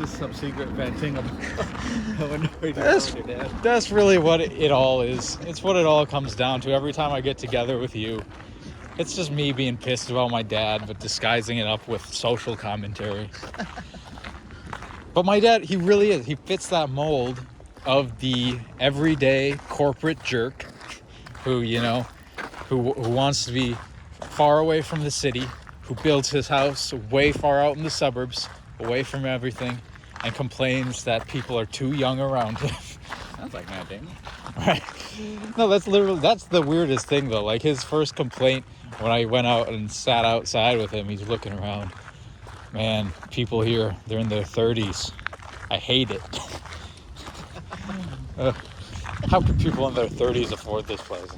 just some secret venting of what you're doing with your dad. That's really what it all is. It's what it all comes down to. Every time I get together with you, it's just me being pissed about my dad, but disguising it up with social commentary. But my dad, he really is. He fits that mold of the everyday corporate jerk who, who wants to be far away from the city, who builds his house way far out in the suburbs, away from everything, and complains that people are too young around him. Sounds like Matt Damon. Right. No, that's the weirdest thing though. Like his first complaint when I went out and sat outside with him, he's looking around. Man, people here, they're in their 30s. I hate it. How can people in their 30s afford this place?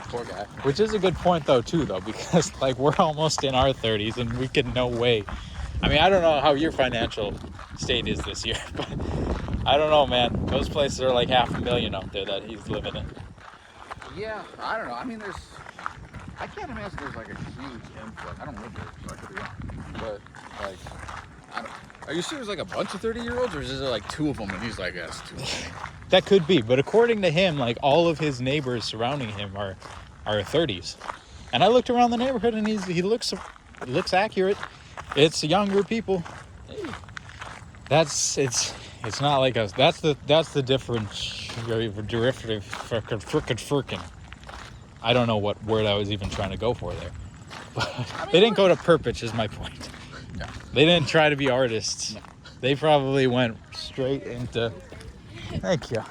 Poor guy. Which is a good point though too though, because like we're almost in our 30s and we can no way. I mean, I don't know how your financial state is this year, but I don't know, man. Those places are like $500,000 out there that he's living in. Yeah, I don't know. I mean, I can't imagine there's like a huge influx. I don't live there, so I could be wrong. But like, I don't. Are you sure there's like a bunch of 30-year-olds, or is there like two of them and he's like, that's too many? That could be, but according to him, like all of his neighbors surrounding him are 30s. And I looked around the neighborhood and he looks accurate. It's younger people. Hey. It's not like us. That's the difference. Derivative frickin'. I don't know what word I was even trying to go for there. But they didn't go to Perpich is my point. No. They didn't try to be artists. No. They probably went straight into... Thank you.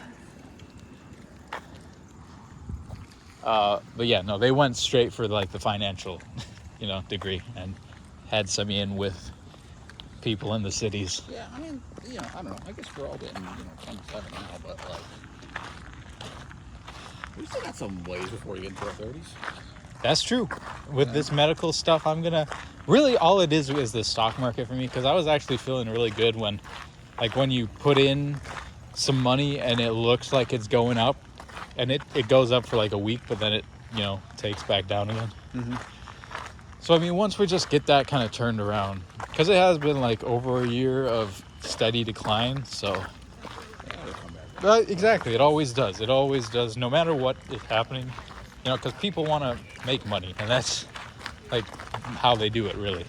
But yeah, no, they went straight for like the financial, degree and had some in with people in the cities. Yeah, I mean, I don't know. I guess we're all getting, 27 now, but like, we still got some ways before you get into our 30s. That's true. With this medical stuff, really all it is the stock market for me, because I was actually feeling really good when you put in some money and it looks like it's going up, and it goes up for like a week, but then it takes back down again. Mm-hmm. So I mean, once we just get that kind of turned around, because it has been like over a year of steady decline, so Yeah, it'll come back. exactly, it always does, no matter what is happening, because people want to make money, and that's like how they do it, really.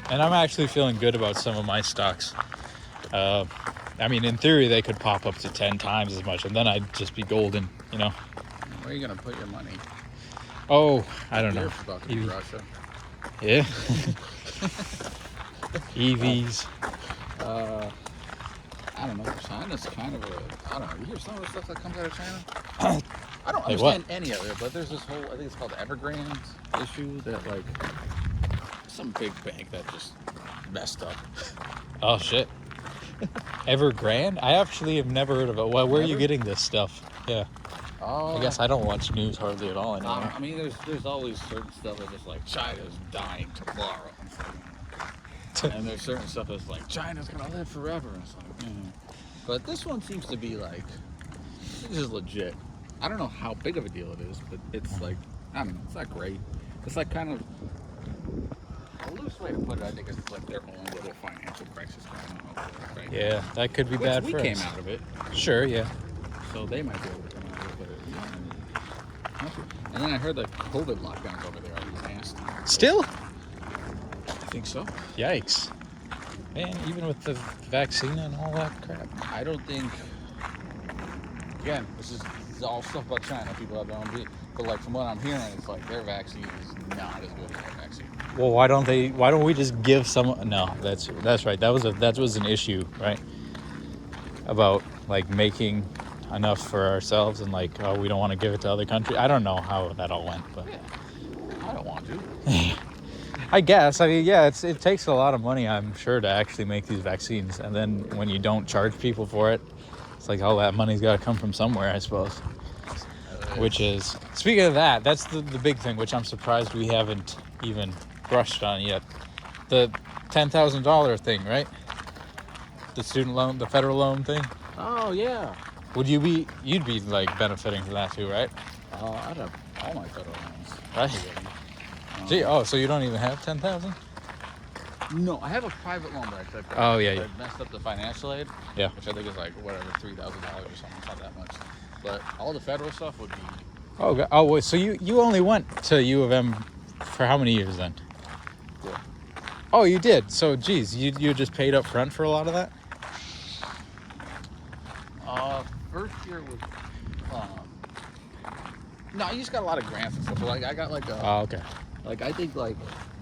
And I'm actually feeling good about some of my stocks. I mean, in theory, they could pop up to 10 times as much, and then I'd just be golden, Where are you gonna put your money? Oh, I don't know. Europe's about to be Russia. Yeah. EVs. I don't know. China's kind of I don't know. You hear some of the stuff that comes out of China? I don't Like understand what? any of it, but there's this whole, I think it's called the Evergrande issue, that like some big bank that just messed up. Oh, shit. Evergrande? I actually have never heard of it. Well, where are you Never? getting this stuff? Yeah. Oh, I guess I don't watch news hardly at all anymore. I mean, there's always certain stuff that's just like China's dying tomorrow, and there's certain stuff that's like China's gonna live forever. And it's like, But this one seems to be like, this is legit. I don't know how big of a deal it is, but it's like, I don't know, it's not great. It's like kind of a loose way to put it. I think it's like their own little financial crisis going on over there, right? Yeah, that could be bad Which for we came us. out of it, Sure, yeah. so they might be able to come out of it. And then I heard the COVID lockdowns over there are nasty. Still? I think so. Yikes. Man, even with the vaccine and all that crap. I don't think. Again, this is all stuff about China. People have their own view, but like from what I'm hearing, it's like their vaccine is not as good as our vaccine. Well, why don't we just give some? No, that's right. That was an issue, right? About like making enough for ourselves and like, oh, we don't want to give it to other countries. I don't know how that all went, but Yeah, I don't want to. I guess. I mean, yeah, it takes a lot of money, I'm sure, to actually make these vaccines, and then when you don't charge people for it, it's like all that money's got to come from somewhere, I suppose. Which is, speaking of that, that's the big thing, which I'm surprised we haven't even brushed on yet. The $10,000 thing, right? The student loan, the federal loan thing. Oh yeah. You'd be like benefiting from that too, right? I'd have all my federal loans. Right. Gee, so you don't even have 10,000? No, I have a private loan, but Oh, yeah, yeah. I messed up the financial aid. Yeah. Which I think is like whatever, $3,000 or something. It's not that much. But all the federal stuff would be. Oh, wait, so you only went to U of M for how many years then? Yeah. Oh, you did. So, geez, you just paid up front for a lot of that? First year was. No, I just got a lot of grants and stuff. So like I got like a. Oh, okay. Like I think like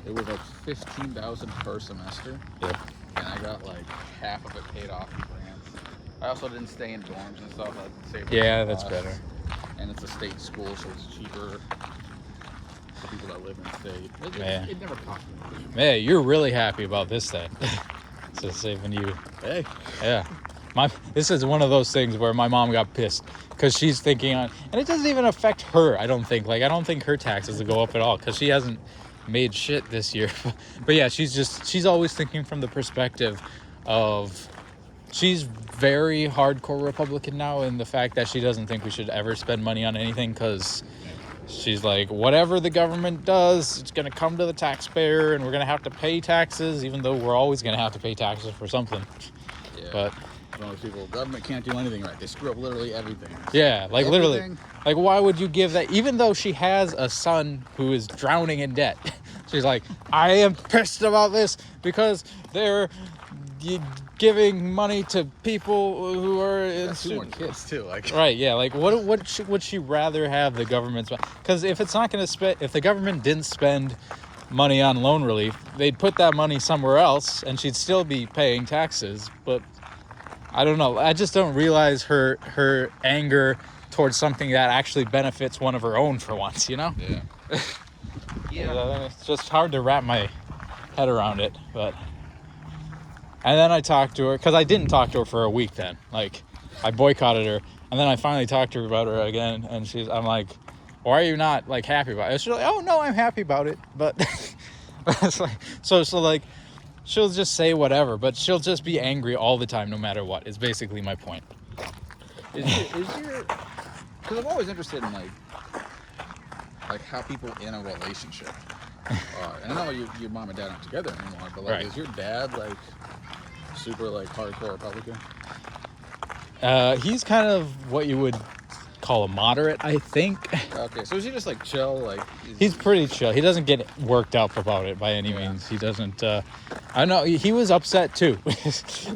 it was like 15,000 per semester. Yeah. And I got like half of it paid off in grants. I also didn't stay in dorms and stuff. I saved Yeah, on that's costs. better. And it's a state school, so it's cheaper for people that live in state. Yeah. It never cost me much. Man, you're really happy about this thing. So saving you. Hey. Yeah. This is one of those things where my mom got pissed because she's thinking on, and it doesn't even affect her, I don't think. Like, I don't think her taxes will go up at all because she hasn't made shit this year. But yeah, she's always thinking from the perspective of, she's very hardcore Republican now in the fact that she doesn't think we should ever spend money on anything because she's like, whatever the government does, it's going to come to the taxpayer and we're going to have to pay taxes, even though we're always going to have to pay taxes for something. Yeah. But Most people, government can't do anything right. They screw up literally everything. yeah, like literally, Everything. like why would you give that? Even though she has a son who is drowning in debt, she's like, I am pissed about this because they're giving money to people who are in Got 2 more kids too. Like. right. Yeah, like what would she rather have the government spend? Because if it's not going to spend, if the government didn't spend money on loan relief, they'd put that money somewhere else, and she'd still be paying taxes, but. I don't know. I just don't realize her anger towards something that actually benefits one of her own for once, you know? Yeah. Yeah. It's just hard to wrap my head around it, but... And then I talked to her, because I didn't talk to her for a week then. Like, I boycotted her, and then I finally talked to her about her again, and I'm like, why are you not, like, happy about it? She's like, oh, no, I'm happy about it, but... it's like, so like... She'll just say whatever, but she'll just be angry all the time, no matter what. Is basically my point. Is your? Because I'm always interested in like how people in a relationship. And I know your mom and dad aren't together anymore, but like, Right. is your dad like super like hardcore Republican? He's kind of what you would call a moderate, I think. Okay, so is he just like chill? Like He's pretty chill. He doesn't get worked up about it by any means. He doesn't. I know he was upset too.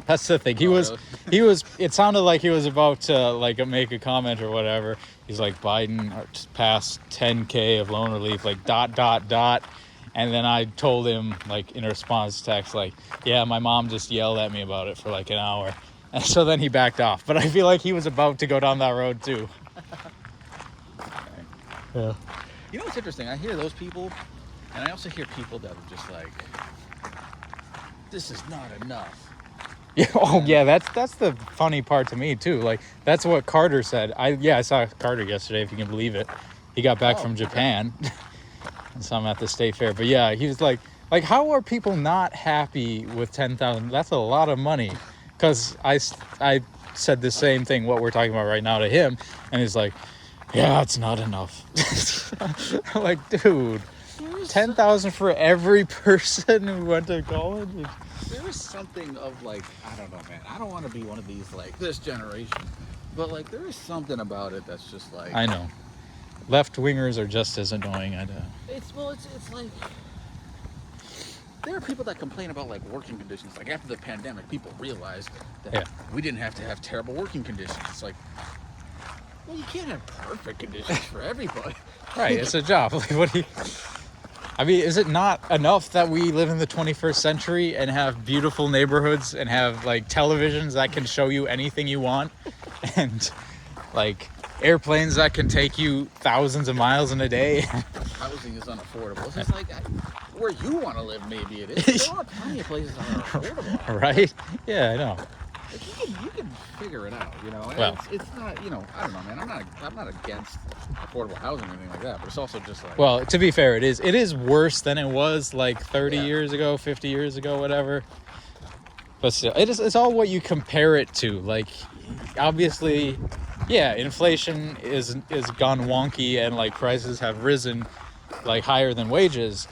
That's the thing. He was. It sounded like he was about to like make a comment or whatever. He's like, Biden passed 10K of loan relief, like ... And then I told him like in a response text, like, yeah, my mom just yelled at me about it for like an hour, and so then he backed off. But I feel like he was about to go down that road too. Yeah. You know what's interesting? I hear those people, and I also hear people that are just like, this is not enough. Yeah. Oh, yeah. That's the funny part to me too. Like that's what Carter said. I saw Carter yesterday, if you can believe it. He got back from Japan, and so I'm at the state fair. But yeah, he was like, how are people not happy with 10,000? That's a lot of money. Because I said the same thing what we're talking about right now to him, and he's like, yeah, it's not enough. I'm like, dude, 10,000 for every person who went to college. There is something of like, I don't know, man. I don't want to be one of these like this generation, but like there is something about it that's just like. I know. Left wingers are just as annoying. I know. It's like there are people that complain about like working conditions. Like after the pandemic, people realized that we didn't have to have terrible working conditions. It's like, well, you can't have perfect conditions for everybody. Right, it's a job. Like, what do you? I mean, is it not enough that we live in the 21st century and have beautiful neighborhoods and have like televisions that can show you anything you want, and like airplanes that can take you thousands of miles in a day? Housing is unaffordable. It's just like where you want to live, maybe it is. There are plenty of places that are affordable. Right? Yeah, I know. Like you can figure it out, you know. And Well, it's not, you know. I don't know, man. I'm not against affordable housing or anything like that, but it's also just like. well, to be fair, it is worse than it was like 30 Yeah. years ago, 50 years ago, whatever. But still, it's all what you compare it to. Like, obviously, yeah, inflation is gone wonky and like prices have risen like higher than wages.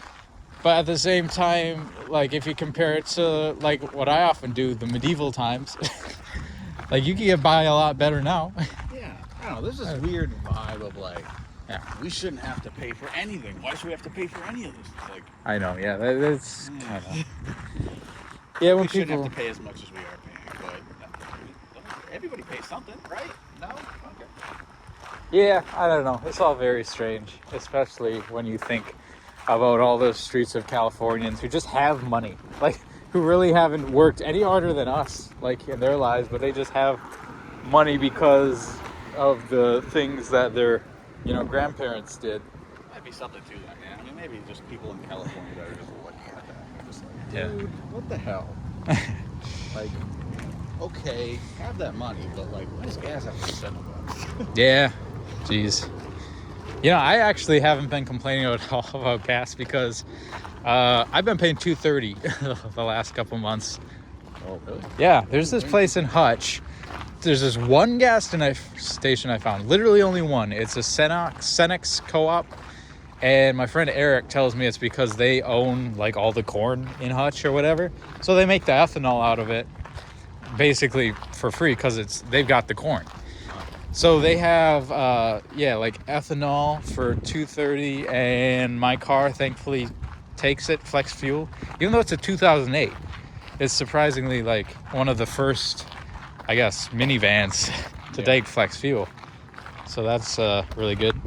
But at the same time, like if you compare it to like what I often do, the medieval times, like you can get by a lot better now. Yeah, I don't know. There's this weird vibe of like, Yeah. we shouldn't have to pay for anything. Why should we have to pay for any of this? It's like, I know, yeah, that's kind of. Yeah, when we shouldn't people. have to pay as much as we are paying, but everybody pays something, right? No? Okay. Yeah, I don't know. It's all very strange, especially when you think about all those streets of Californians who just have money, like who really haven't worked any harder than us, like in their lives, but they just have money because of the things that their, grandparents did. Might be something to that, man. I mean, maybe just people in California that are just looking at that and just like, Yeah. dude, what the hell? Like, okay, have that money, but like, why does gas have to be $7? Yeah, jeez. I actually haven't been complaining at all about gas because I've been paying $2.30 the last couple months. Oh, really? Yeah, there's this place in Hutch. There's this one gas station I found. Literally only one. It's a Cenex co-op. And my friend Eric tells me it's because they own like all the corn in Hutch or whatever. So they make the ethanol out of it basically for free because they've got the corn. So they have like ethanol for $2.30, and my car thankfully takes it, flex fuel. Even though it's a 2008, it's surprisingly like one of the first, I guess, minivans to take flex fuel. So that's really good.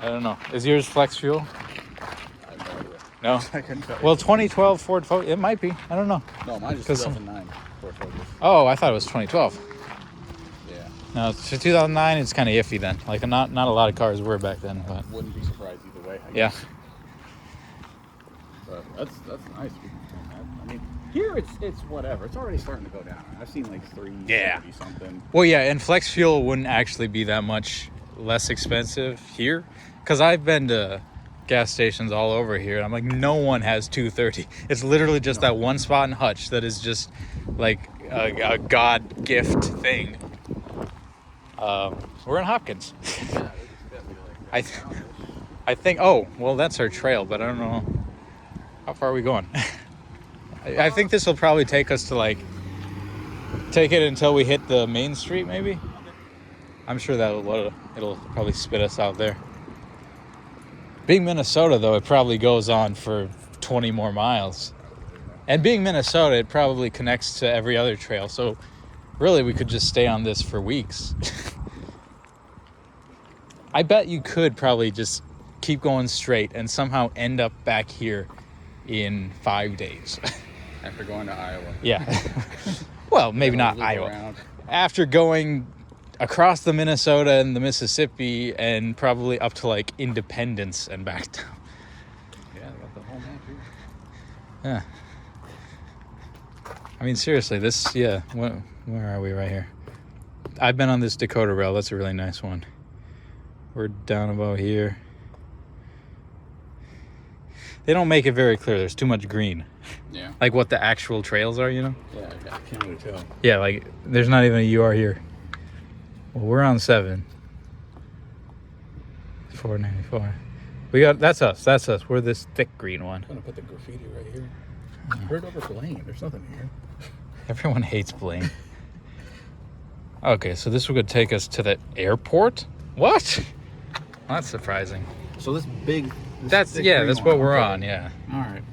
I don't know. Is yours flex fuel? I have no idea. No. I couldn't tell you. Well, 2012 Ford Focus. It might be. I don't know. No, mine is 2009 Ford Focus. Oh, I thought it was 2012. Yeah. No, for 2009, it's kind of iffy then. Like not a lot of cars were back then, but Wouldn't be surprised either way. I yeah. guess. But that's nice. I mean, here it's whatever. It's already starting to go down. I've seen like 370 something. Well, yeah, and flex fuel wouldn't actually be that much less expensive here, because I've been to gas stations all over here, and I'm like, no one has $2.30. It's literally just that one spot in Hutch that is just like a God gift thing. We're in Hopkins. I think. Oh, well, that's our trail, but I don't know how far are we going. I think this will probably take us to take it until we hit the main street, maybe. I'm sure it'll probably spit us out there. Being Minnesota, though, it probably goes on for 20 more miles. And being Minnesota, it probably connects to every other trail. So really, we could just stay on this for weeks. I bet you could probably just keep going straight and somehow end up back here in 5 days. After going to Iowa. Yeah. Well, maybe not Iowa. Around. After going across the Minnesota and the Mississippi and probably up to Independence and back down. Yeah, about the whole map here. Yeah. I mean, seriously, where are we right here? I've been on this Dakota Rail. That's a really nice one. We're down about here. They don't make it very clear. There's too much green. Yeah. Like what the actual trails are, Yeah, I can't really tell. Yeah, there's not even a UR here. Well, we're on 7. 494. That's us. We're this thick green one. I'm gonna put the graffiti right here. Heard over Blaine. There's nothing here. Everyone hates Blaine. Okay, so this would take us to the airport? What? Well, that's surprising. So this big. That's what we're on, yeah. All right.